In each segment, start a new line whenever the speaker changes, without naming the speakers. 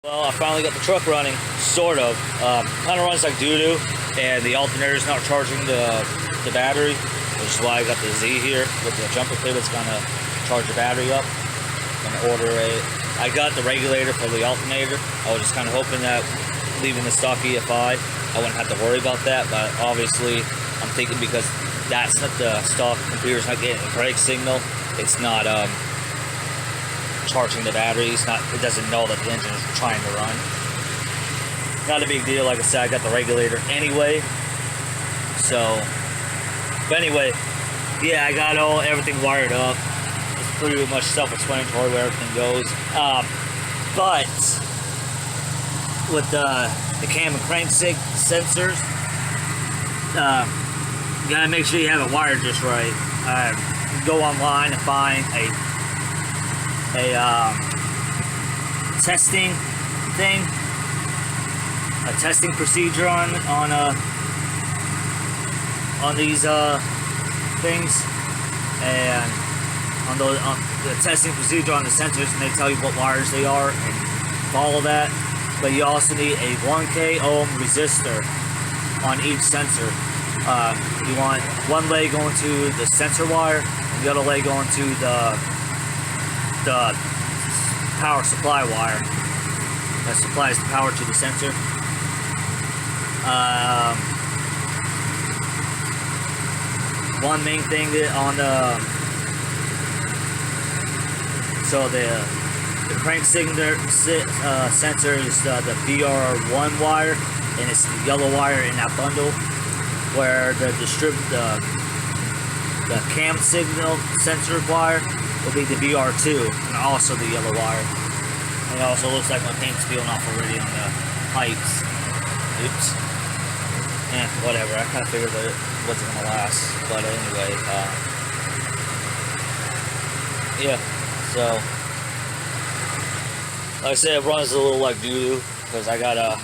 Well, I finally got the truck running, sort of. Kind of runs like doo-doo, and the alternator's not charging the battery, which is why I got the Z here with the jumper pivots gonna charge the battery up. I got the regulator for the alternator. I was just kind of hoping that leaving the stock EFI, I wouldn't have to worry about that, but obviously I'm thinking because that's not the stock computer's not getting a brake signal, it's not charging the batteries, it doesn't know that the engine is trying to run. Not a big deal, like I said, I got the regulator anyway. So, but anyway, yeah, I got everything wired up. It's pretty much self-explanatory where everything goes. But with the cam and crank sensors, you gotta make sure you have it wired just right. Go online and find a testing thing, a testing procedure on these things, and on the testing procedure on the sensors, and they tell you what wires they are and follow that. But you also need a 1K ohm resistor on each sensor. You want one leg going to the sensor wire, and the other leg going to the power supply wire that supplies the power to the sensor. One main thing on the crank sensor is the BR1 wire, and it's the yellow wire in that bundle, where the cam signal sensor wire will be the BR2, and also the yellow wire. And it also looks like my paint's peeling off already on the pipes. Oops. Whatever. I kind of figured that it wasn't going to last. But anyway, yeah. So, like I said, it runs a little like doo-doo, because I got to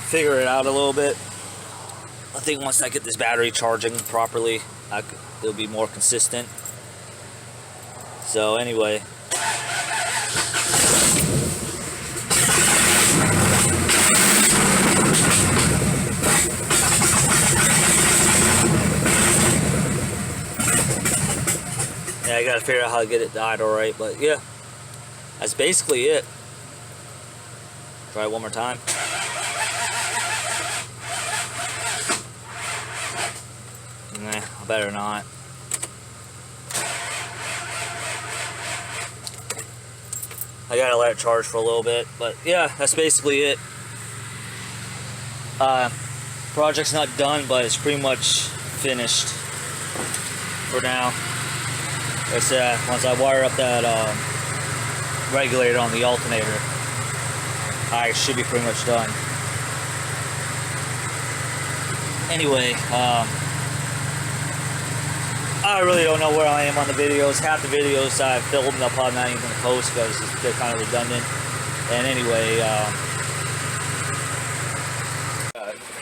figure it out a little bit. I think once I get this battery charging properly, it'll be more consistent. So anyway, yeah, I gotta figure out how to get it to idle right, but yeah, that's basically it. Try it one more time. Nah, I better not. I gotta let it charge for a little bit, but yeah, that's basically it. Project's not done, but it's pretty much finished for now. Like I said, once I wire up that regulator on the alternator, I should be pretty much done. Anyway, I really don't know where I am on the videos. Half the videos I've filmed, I'm probably not even going to post because they're kind of redundant. And anyway,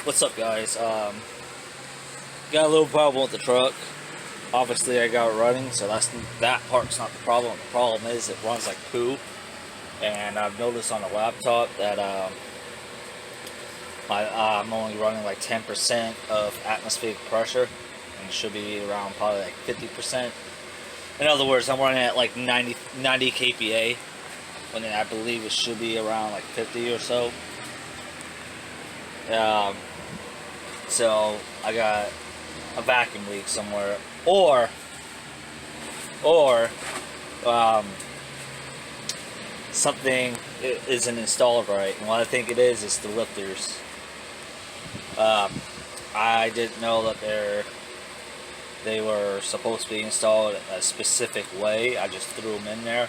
what's up, guys? Got a little problem with the truck. Obviously, I got it running, so that part's not the problem. The problem is it runs like poo. And I've noticed on the laptop that I'm only running like 10% of atmospheric pressure. And it should be around probably like 50%. In other words, I'm running at like 90 kPa, when I believe it should be around like 50 or so. So I got a vacuum leak somewhere, or something isn't installed right. And what I think it is the lifters. I didn't know that they were supposed to be installed a specific way. I just threw them in there.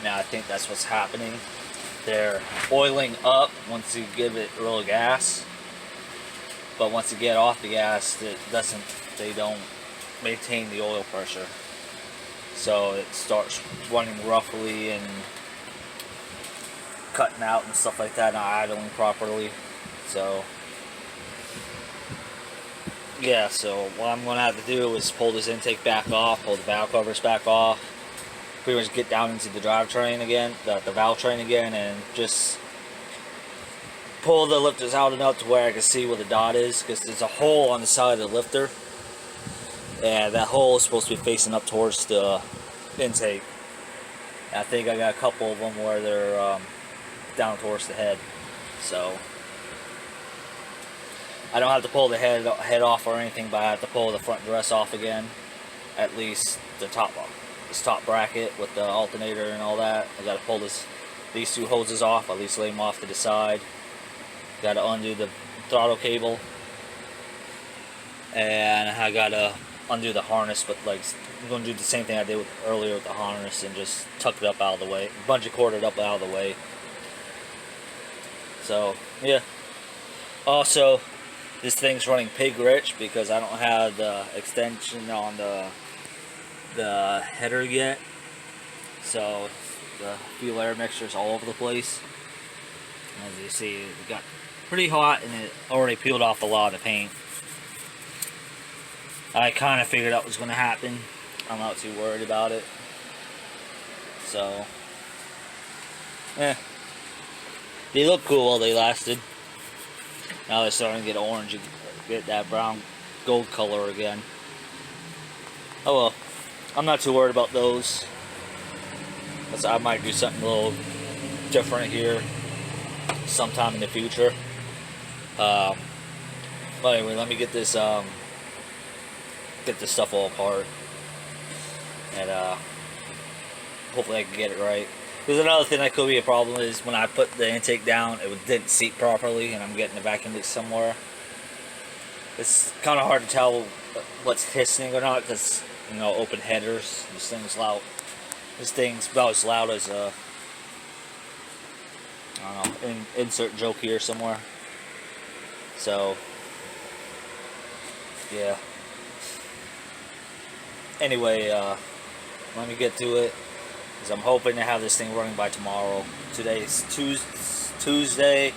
Now I think that's what's happening. They're oiling up once you give it real gas, but once you get off the gas, they don't maintain the oil pressure. So it starts running roughly and cutting out and stuff like that, not idling properly. So yeah, so what I'm going to have to do is pull this intake back off, pull the valve covers back off, pretty much get down into the drivetrain again, the valve train again, and just pull the lifters out enough to where I can see where the dot is, because there's a hole on the side of the lifter, and that hole is supposed to be facing up towards the intake. And I think I got a couple of them where they're down towards the head, so I don't have to pull the head off or anything, but I have to pull the front dress off again, at least the top bracket with the alternator and all that. I got to pull these two hoses off, at least lay them off to the side. Got to undo the throttle cable, and I got to undo the harness, but like I'm going to do the same thing I did earlier with the harness and just tuck it up out of the way, bungee cord it up out of the way. So yeah. Also, this thing's running pig rich because I don't have the extension on the header yet, so the fuel air mixture is all over the place. As you see, it got pretty hot and it already peeled off a lot of the paint. I kind of figured out what was going to happen. I'm not too worried about it. So, they look cool while they lasted. Now they're starting to get orange, get that brown gold color again. Oh well, I'm not too worried about those. I might do something a little different here sometime in the future. But anyway, let me get this stuff all apart, and hopefully I can get it right. There's another thing that could be a problem is when I put the intake down, it didn't seat properly, and I'm getting the vacuum leak somewhere. It's kind of hard to tell what's hissing or not because, you know, open headers. This thing's loud. This thing's about as loud as I don't know, insert joke here somewhere. So yeah. Anyway, let me get to it, because I'm hoping to have this thing running by tomorrow. Today's Tuesday.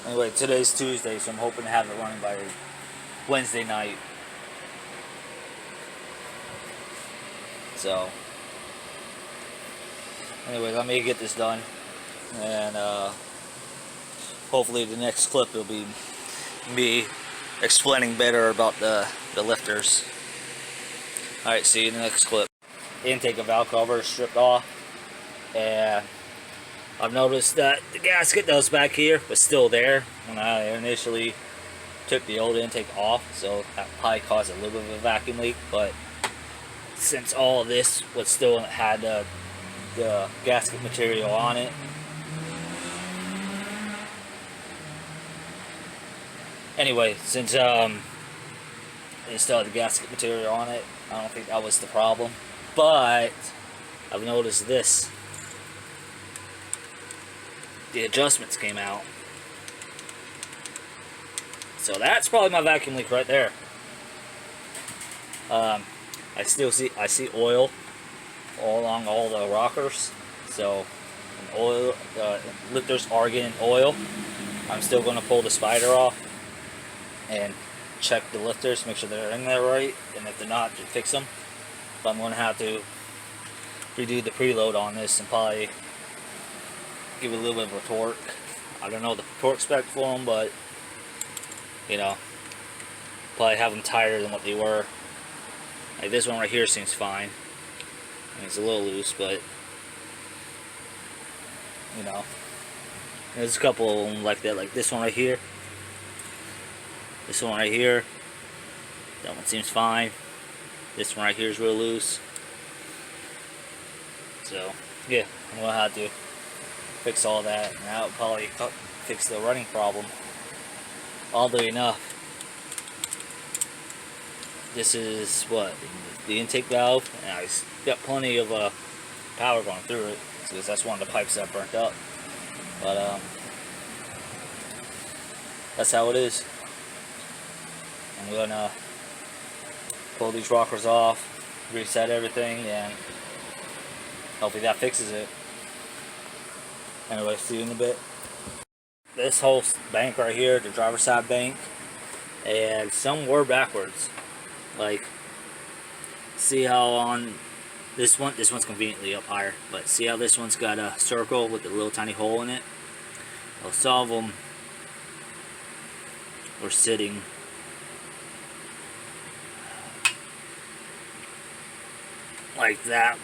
Anyway, today's Tuesday, so I'm hoping to have it running by Wednesday night. So anyway, let me get this done, and hopefully the next clip will be me explaining better about the lifters. Alright, see you in the next clip. Intake and valve cover is stripped off, and I've noticed that the gasket that was back here was still there when I initially took the old intake off, so that probably caused a little bit of a vacuum leak. But since all of this was still had the gasket material on it, anyway, since it still had the gasket material on it, I don't think that was the problem. But I've noticed this. The adjustments came out. So that's probably my vacuum leak right there. I see oil all along all the rockers. So oil, lifters are getting oil. I'm still going to pull the spider off and check the lifters, make sure they're in there right, and if they're not, just fix them. But I'm going to have to redo the preload on this and probably give it a little bit of a torque. I don't know the torque spec for them, but you know, probably have them tighter than what they were. Like this one right here seems fine. I mean, it's a little loose, but you know, there's a couple of them like that, like this one right here. This one right here, that one seems fine. This one right here is real loose. So yeah, I'm gonna have to fix all that, and that will probably fix the running problem. Oddly enough, this is what, the intake valve, and I got plenty of power going through it, because that's one of the pipes that burnt up. But that's how it is. I'm gonna pull these rockers off, reset everything, and hopefully that fixes it. Anyway, see you in a bit. This whole bank right here, the driver's side bank, and some were backwards. Like, see how on This one's conveniently up higher, but see how this one's got a circle with a little tiny hole in it? Well, some of them are sitting like that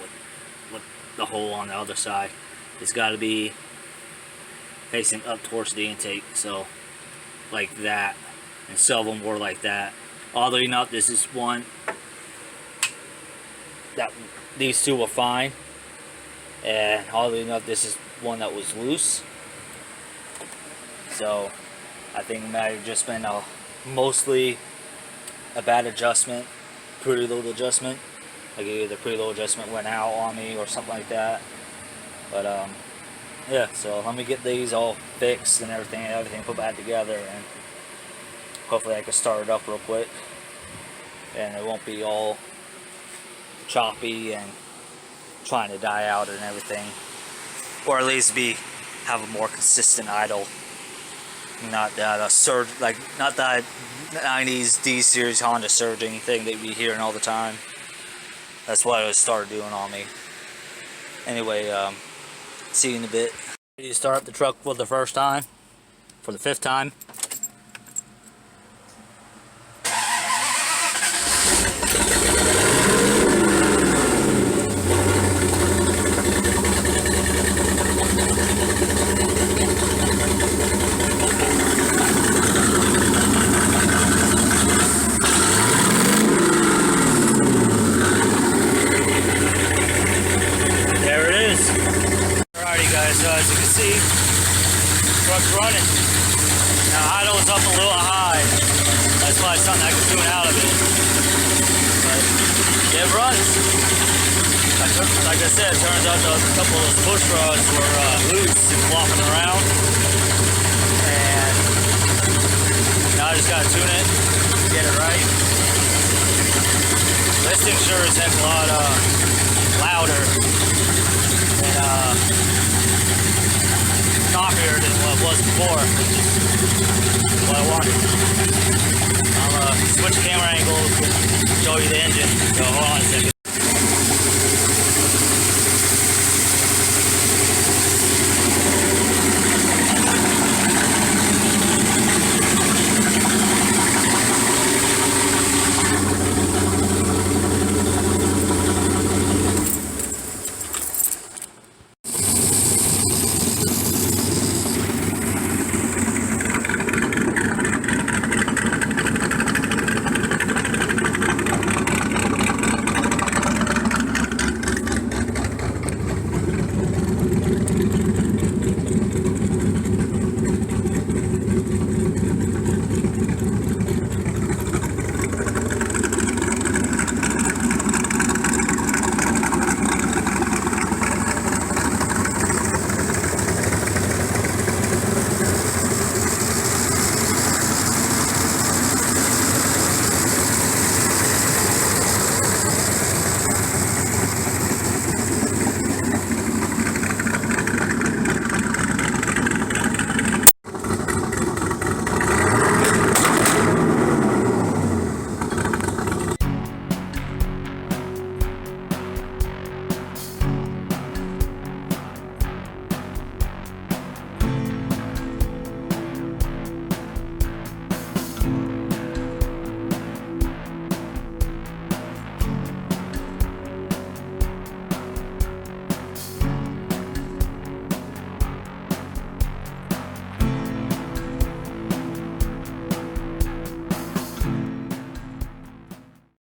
with the hole on the other side. It's got to be facing up towards the intake, so like that. And some of them were like that. Oddly enough, this is one that these two were fine, and oddly enough, this is one that was loose. So I think it might have just been mostly a bad adjustment, preload adjustment. Like either the preload adjustment went out on me or something like that. But yeah, so let me get these all fixed and everything put back together, and hopefully I can start it up real quick and it won't be all choppy and trying to die out and everything, or at least have a more consistent idle. Not that surge, like not that 90s D series Honda surging thing that we hearing all the time. That's what it started doing on me. Anyway, see you in a bit. You start up the truck for the first time, for the 5th time. So as you can see, truck's running. Now idle's up a little high. That's probably something I can tune out of it. But it runs. Like I said, it turns out a couple of those push rods were loose and flopping around. And now I just gotta tune it, get it right. This thing sure is heck a lot louder and coppier than what it was before, which is what I wanted. I'll switch camera angles and show you the engine. So hold on a second.